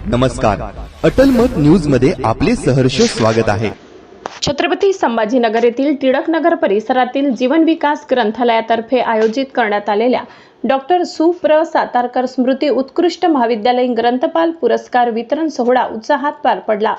नमस्कार, अटल मत न्यूज मध्ये आपले सहर्ष स्वागत आहे। छत्रपती संभाजीनगर येथील टिळकनगर परिसरातील जीवन विकास ग्रंथालयातर्फे आयोजित करण्यात आलेल्या डॉक्टर सुप्र सातारकर स्मृती उत्कृष्ट महाविद्यालयीन ग्रंथपाल पुरस्कार वितरण सोहळा उत्साहात पार पडला।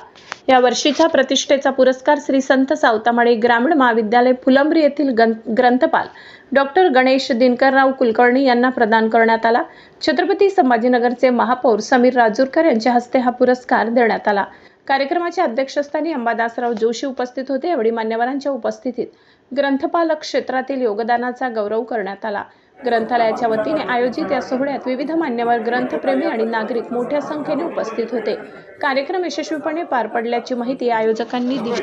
या वर्षीचा प्रतिष्ठेचा पुरस्कार श्री संत सावतामाळी ग्रामीण महाविद्यालय फुलंब्री येथील ग्रंथपाल डॉक्टर गणेश दिनकरराव कुलकर्णी यांना प्रदान करण्यात आला। छत्रपती संभाजीनगरचे महापौर समीर राजूरकर यांच्या हस्ते हा पुरस्कार देण्यात आला। कार्यक्रमाच्या अध्यक्षस्थानी अंबादासराव जोशी उपस्थित होते। यावेळी मान्यवरांच्या उपस्थितीत ग्रंथपाल क्षेत्रातील योगदानाचा गौरव करण्यात आला। ग्रंथालयाच्या वतीने आयोजित या सोहळ्यात विविध मान्यवर ग्रंथप्रेमी आणि नागरिक मोठ्या संख्येने उपस्थित होते। कार्यक्रम यशस्वीपणे पार पडल्याची माहिती आयोजकांनी दिली।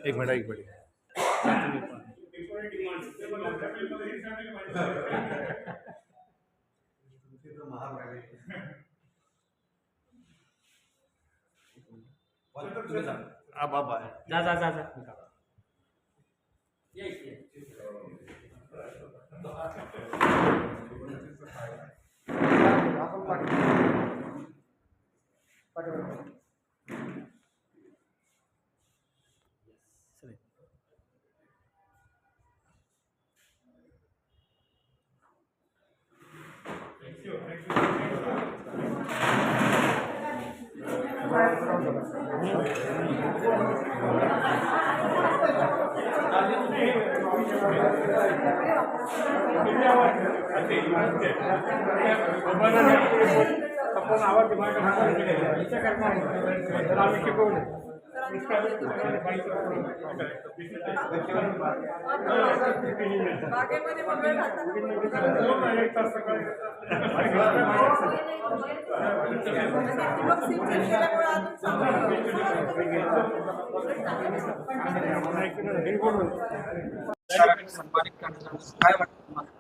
एक मिनट जा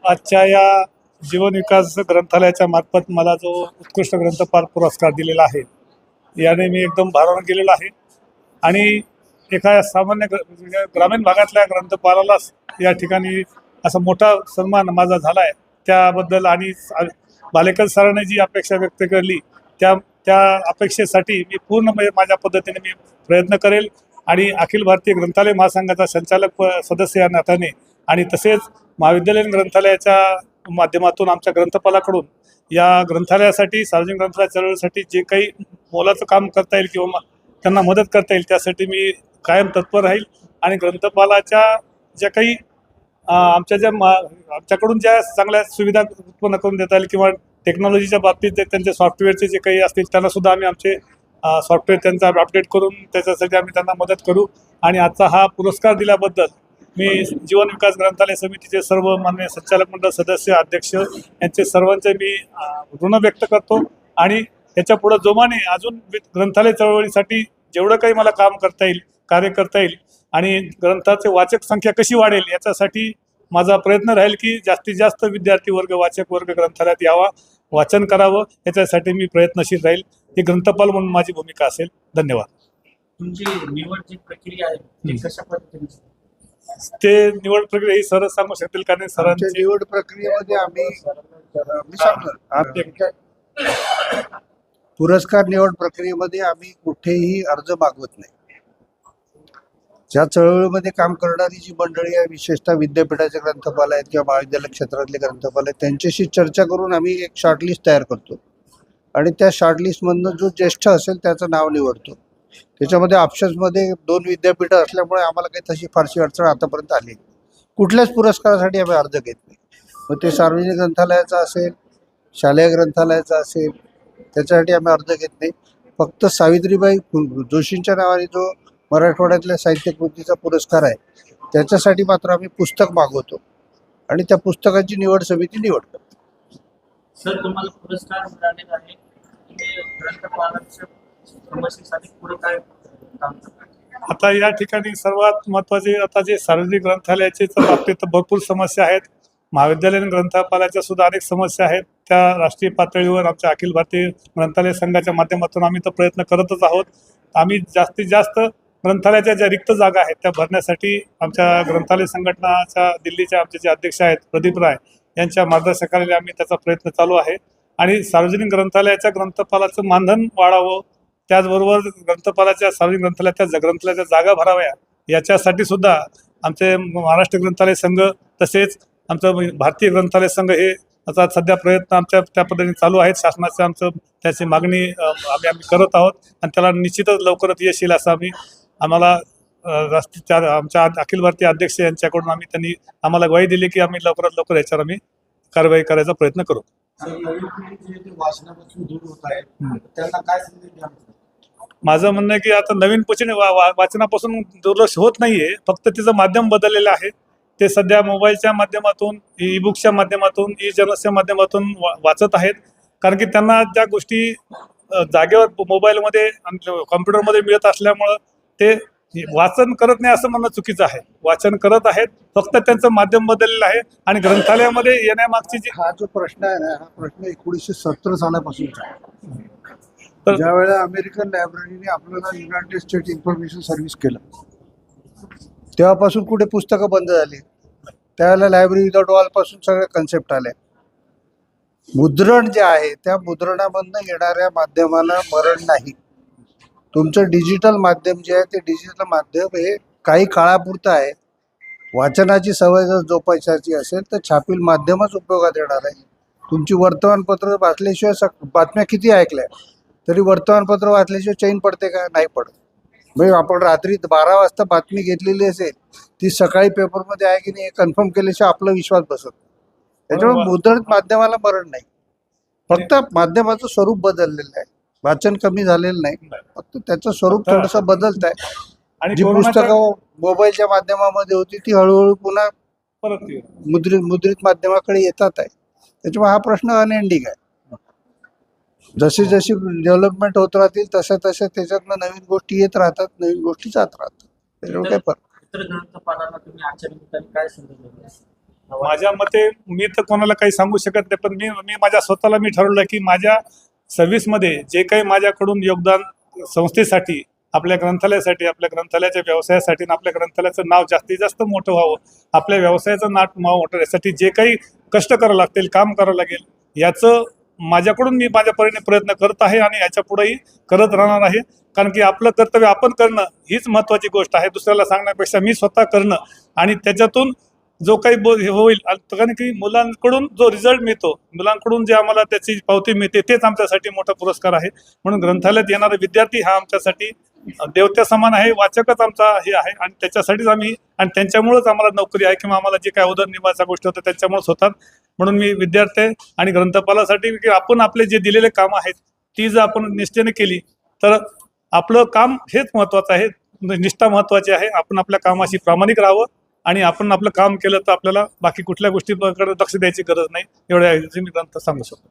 आजच्या या जीवन विकास ग्रंथालयाच्या मार्फत मला जो उत्कृष्ट ग्रंथपाल पुरस्कार दिलेला आहे याने मी एकदम भारावून गेलेलो आहे आणि एका सामान्य ग्रामीण भागातल्या ग्रंथपालालाच या ठिकाणी असा मोठा सन्मान माझा झाला आहे त्याबद्दल आणि भालेकर सरांनी जी अपेक्षा व्यक्त केली त्या अपेक्षेसाठी मी पूर्ण माझ्या पद्धतीने मी प्रयत्न करेल आणि अखिल भारतीय ग्रंथालय महासंघाचा संचालक सदस्य या नात्याने आणि तसेच महाविद्यालयीन ग्रंथालयाच्या माध्यमातून आमच्या ग्रंथपालाकडून या ग्रंथालयासाठी सार्वजनिक ग्रंथालय चळवळीसाठी जे काही मोलाचं काम करता येईल किंवा त्यांना मदत करता येईल त्यासाठी मी कायम तत्पर राहील आणि ग्रंथपालाच्या ज्या काही आमच्याकडून ज्या चांगल्या सुविधा उत्पन्न करून देता येईल किंवा टेक्नॉलॉजीच्या बाबतीत त्यांचे सॉफ्टवेअरचे जे काही असतील त्यांनासुद्धा आम्ही आमचे सॉफ्टवेअर त्यांचा अपडेट करून त्याच्यासाठी आम्ही त्यांना मदत करू। आणि आजचा हा पुरस्कार दिल्याबद्दल मी जीवन विकास ग्रंथालय समितीचे सर्व माननीय संचालक मंडळ सदस्य अध्यक्ष यांचे सर्वांचे मी ऋण व्यक्त करतो आणि याच्या पुढे जोमाने अजून ग्रंथालय चळवळीसाठी जेवढं काही मला काम करता येईल कार्य करता येईल आणि ग्रंथाचे वाचक संख्या कशी वाढेल याच्यासाठी माझा प्रयत्न राहील की जास्तीत जास्त विद्यार्थी वर्ग वाचक वर्ग ग्रंथालयात यावा वाचन करावं याच्यासाठी मी प्रयत्नशील राहील। ही ग्रंथपाल म्हणून माझी भूमिका असेल। धन्यवाद। तुमची निवड जी प्रक्रिया आहे ती कशा पद्धतीने ते निवड प्रक्रिया ही सरच सांगू शकतील कारण सरांची निवड प्रक्रियेमध्ये आम्ही मी सांगणार पुरस्कार निवड प्रक्रियेमध्ये आम्ही कुठेही अर्ज मागवत नाही. ज्या चळवळीमध्ये काम करणारी जी मंडळी आहे, विशेषतः विद्यापीठाचे ग्रंथपाल आहेत किंवा महाविद्यालय क्षेत्रातले ग्रंथपाल आहेत, त्यांच्याशी चर्चा करून आम्ही एक शॉर्टलिस्ट तयार करतो आणि त्या शॉर्टलिस्टमधनं जो ज्येष्ठ असेल त्याचं नाव निवडतो. त्याच्यामध्ये ऑप्शन्समध्ये 2 विद्यापीठं असल्यामुळे आम्हाला काही तशी फारशी अडचण आतापर्यंत आली. कुठल्याच पुरस्कारासाठी आम्ही अर्ज घेत नाही. मग ते सार्वजनिक ग्रंथालयाचा असेल, शालेय ग्रंथालयाचा असेल, त्याच्यासाठी आम्ही अर्ज घेत नाही. फक्त सावित्रीबाई जोशींच्या नावाने जो मराठवाड्यातल्या साहित्य कृतीचा पुरस्कार आहे, त्याच्यासाठी मात्र आम्ही पुस्तक मागवतो आणि त्या पुस्तकाची निवड समिती निवडतो. सर, तुम्हाला पुरस्कार मिळालेला आहे, ते ग्रंथपालांच्या समस्येसाठी पुढे काय काम करतात? आता या ठिकाणी सर्वात महत्त्वाचे आता जे सार्वजनिक ग्रंथालयाचे बाबतीत भरपूर समस्या आहेत. महाविद्यालयीन ग्रंथपालाच्या सुद्धा अनेक समस्या आहेत. त्या राष्ट्रीय पातळीवर आमच्या अखिल भारतीय ग्रंथालय संघाच्या माध्यमातून आम्ही तर प्रयत्न करतच आहोत. आम्ही जास्तीत जास्त ग्रंथालयाच्या ज्या रिक्त जागा आहेत त्या भरण्यासाठी आमच्या ग्रंथालय संघटनाच्या दिल्लीचे आमचे जे अध्यक्ष आहेत प्रदीप राय यांच्या मार्गदर्शनाखाली आम्ही त्याचा प्रयत्न चालू आहे. आणि सार्वजनिक ग्रंथालयाच्या ग्रंथपालाचं मानधन वाढावं, त्याचबरोबर ग्रंथपालाच्या सार्वजनिक ग्रंथालयाच्या जागा भराव्या, याच्यासाठी सुद्धा आमचे महाराष्ट्र ग्रंथालय संघ तसेच आमचं भारतीय ग्रंथालय संघ हे आता सध्या प्रयत्न आमच्या त्या पद्धतीने चालू आहेत. शासनाचं आमचं त्याची मागणी आम्ही करत आहोत आणि त्याला निश्चितच लवकरच यश येईल असं आम्हाला आमच्या अखिल भारतीय अध्यक्ष यांच्याकडून त्यांनी आम्हाला ग्वाही दिली की आम्ही लवकरात लवकर याच्यावर आम्ही कारवाई करायचा प्रयत्न करू. वाचनापासून दूर होत आहे, त्यांना काय संदेश द्याल? माझं म्हणणं आहे की आता नवीन पिढीने वाचनापासून दुर्लक्ष होत नाहीये, फक्त तिचं माध्यम बदललेलं आहे. ते सध्या मोबाईलच्या माध्यमातून, ई बुक्सच्या माध्यमातून, ई जर्नल्सच्या माध्यमातून वाचत आहेत. कारण की त्यांना त्या गोष्टी जागेवर मोबाईलमध्ये आणि कॉम्प्युटरमध्ये मिळत असल्यामुळं ते वाचन करत नाही असं म्हणणं चुकीचं आहे. वाचन करत आहेत, फक्त त्यांचं माध्यम बदललेलं आहे. आणि ग्रंथालयामध्ये येण्यामागची जी हा जो प्रश्न आहे ना, हा प्रश्न 1970 सालापासूनचा आहे. तर ज्या वेळेला अमेरिकन लायब्ररीने आपल्याला युनायटेड स्टेट इन्फॉर्मेशन सर्व्हिस केलं, तेव्हापासून कुठे पुस्तकं बंद झाली. त्यावेळेला लायब्ररी विदाउट वॉल पासून सगळे कन्सेप्ट आले. मुद्रण जे आहे त्या मुद्रणामधनं येणाऱ्या माध्यमाला मरण नाही. तुमचं डिजिटल माध्यम जे आहे ते डिजिटल माध्यम हे काही काळापुरतं आहे. वाचनाची सवय जर जोपासायची असेल तर छापील माध्यमच उपयोगात येणार आहे. तुमची वर्तमानपत्र वाचल्याशिवाय बातम्या किती ऐकल्या तरी वर्तमानपत्र वाचल्याशिवाय चैन पडते का? नाही पडत. म्हणजे आपण रात्री 12 वाजता बातमी घेतलेली असेल, ती सकाळी पेपरमध्ये आहे की नाही हे कन्फर्म केल्याशिवाय आपला विश्वास बसत. त्याच्यामुळे मुद्रित माध्यमाला मरण नाही, फक्त माध्यमाचं स्वरूप बदललेलं आहे. वाचन कमी झालेलं नाही, फक्त त्याचं स्वरूप थोडंसं बदलत आहे. आणि जी पुस्तकं मोबाईलच्या माध्यमामध्ये होती ती हळूहळू पुन्हा परत मुद्रित माध्यमाकडे येतात आहे. त्याच्यामुळे हा प्रश्न अनएंडिंग आहे. जशी जशी डेव्हलपमेंट होत राहतील तशा त्याच्यातनं नवीन गोष्टी येत राहतात, नवीन गोष्टी जात राहतात. त्याच्यामुळे काय फरक. इतर ग्रंथपालांना तुम्ही आजच्या निमित्ताने काय संदेश द्याल? माझ्या मते मी तर कोणाला काही सांगू शकत नाही, पण मी माझ्या स्वतःला ठरवलं की माझ्या सर्व्हिसमध्ये जे काही माझ्याकडून योगदान संस्थेसाठी, आपल्या ग्रंथालयासाठी, आपल्या ग्रंथालयाच्या व्यवसायासाठी आणि आपल्या ग्रंथालयाचं नाव जास्तीत जास्त मोठं व्हावं, आपल्या व्यवसायाचं नाव मोठं यासाठी जे काही कष्ट करावं लागतील, काम करावं लागेल, याचं माझ्याकडून मी माझ्या परीने प्रयत्न करत आहे आणि याच्या पुढेही करत राहणार आहे. कारण की आपलं कर्तव्य आपण करणं हीच महत्त्वाची गोष्ट आहे. दुसऱ्याला सांगण्यापेक्षा मी स्वतः करणं आणि त्याच्यातून जो काही होईल, कारण की मुलांकडून जो रिझल्ट मिळतो, मुलांकडून जे आम्हाला त्याची पावती मिळते, तेच आमच्यासाठी मोठा पुरस्कार आहे. म्हणून ग्रंथालयात येणारे विद्यार्थी हा आमच्यासाठी देवत्या समान आहे, वाचकच आमचा हे आहे. आणि त्याच्यासाठीच आम्ही, आणि त्यांच्यामुळेच आम्हाला नोकरी आहे किंवा आम्हाला जे काही उदरनिर्वाहाच्या गोष्टी होत्या त्यांच्यामुळेच होतात. म्हणून मी विद्यार्थी आणि ग्रंथपालासाठी की आपण आपले जे दिलेले काम आहेत ती जर आपण निष्ठेने केली तर आपलं काम हेच महत्त्वाचं आहे, निष्ठा महत्त्वाची आहे. आपण आपल्या कामाशी प्रामाणिक राहावं आणि आपण आपलं काम केलं तर आपल्याला बाकी कुठल्या गोष्टीकडे लक्ष द्यायची गरज नाही. एवढ्या मी ग्रंथ सांगू शकतो.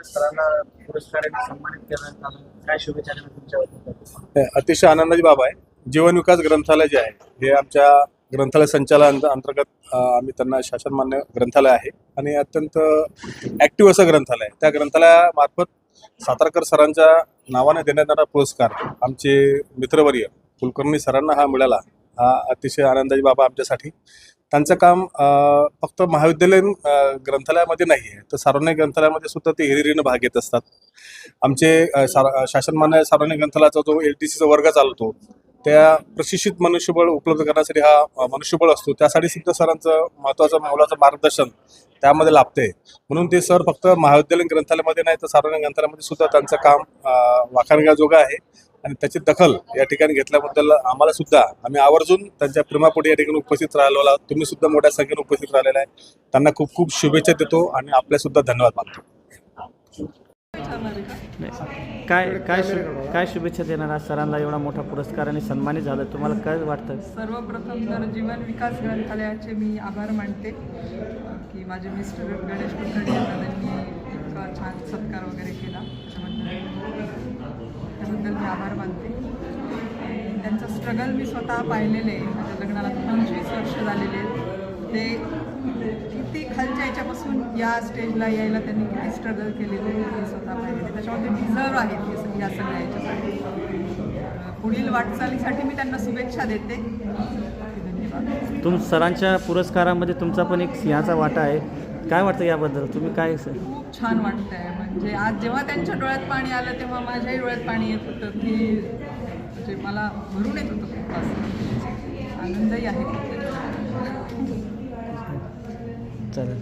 सरांना पुरस्काराने सन्मानित करण्यात आलं, काय शुभेच्छा देणार तुमच्यावर? अतिशय आनंदाची बाब आहे. जीवन विकास ग्रंथालय जे आहे हे आमच्या ग्रंथालय संचालन अंतर्गत आम्ही त्यांना शासनमान्य ग्रंथालय आहे आणि अत्यंत ॲक्टिव्ह असं ग्रंथालय आहे. त्या ग्रंथालयामार्फत सातारकर सरांच्या नावाने देण्यात येणारा पुरस्कार आमचे मित्रवर्य कुलकर्णी सरांना हा मिळाला, हा अतिशय आनंदाची बाब आमच्यासाठी. त्यांचं काम फक्त महाविद्यालयीन ग्रंथालयामध्ये नाही आहे, तर सार्वजनिक ग्रंथालयामध्ये सुद्धा ते हिरिरीनं भाग घेत असतात. आमचे शासनमान्य सार्वजनिक ग्रंथालयाचा जो LTCचा वर्ग चालतो, त्या प्रशिक्षित मनुष्यबळ उपलब्ध करण्यासाठी हा मनुष्यबळ असतो. त्यासाठी सुद्धा सरांचं महत्त्वाचं मोलाचं मार्गदर्शन त्यामध्ये लाभते. म्हणून ते सर फक्त महाविद्यालयीन ग्रंथालयामध्ये नाही, तर सार्वजनिक ग्रंथालयामध्ये सुद्धा त्यांचं काम वाखाणण्याजोगं आहे. आणि त्याची दखल या ठिकाणी घेतल्याबद्दल आम्हाला सुद्धा आम्ही आवर्जून त्यांच्या प्रेमापोटी या ठिकाणी उपस्थित राहिलो आहोत. तुम्ही सुद्धा मोठ्या संख्येने उपस्थित राहिलेला आहे. त्यांना खूप खूप शुभेच्छा देतो आणि आपले सुद्धा धन्यवाद मानतो. काय शुभेच्छा देणार आज सरांना एवढा मोठा पुरस्कार आणि सन्मानित झालं, तुम्हाला काय वाटतं? सर्वप्रथम तर जीवन विकास ग्रंथालयाचे मी आभार मानते की माझे मिस्टर गणेश कुलकर्णी यांना त्यांनी इतका छान सत्कार वगैरे केला, त्याबद्दल मी आभार मानते. त्यांचं स्ट्रगल मी स्वतः पाहिलेले आहे. माझ्या लग्नाला 25 वर्ष झालेले आहेत. ते किती खालच्या याच्यापासून या स्टेजला यायला त्यांनी किती स्ट्रगल केलेले मी स्वतः पाहिलेले. त्याच्यामध्ये डिझर्व आहेत या सगळ्या याच्यासाठी. पुढील वाटचालीसाठी मी त्यांना शुभेच्छा देते. तुम सरांच्या पुरस्कारामध्ये तुमचा पण एक सिंहाचा वाटा आहे, काय वाटतं याबद्दल? तुम्ही काय खूप छान वाटतं आहे. म्हणजे आज जेव्हा त्यांच्या डोळ्यात पाणी आलं तेव्हा माझ्याही डोळ्यात पाणी येत होतं की म्हणजे मला भरून येत होतं खूप असं. आनंदही आहे खूप. चालेल.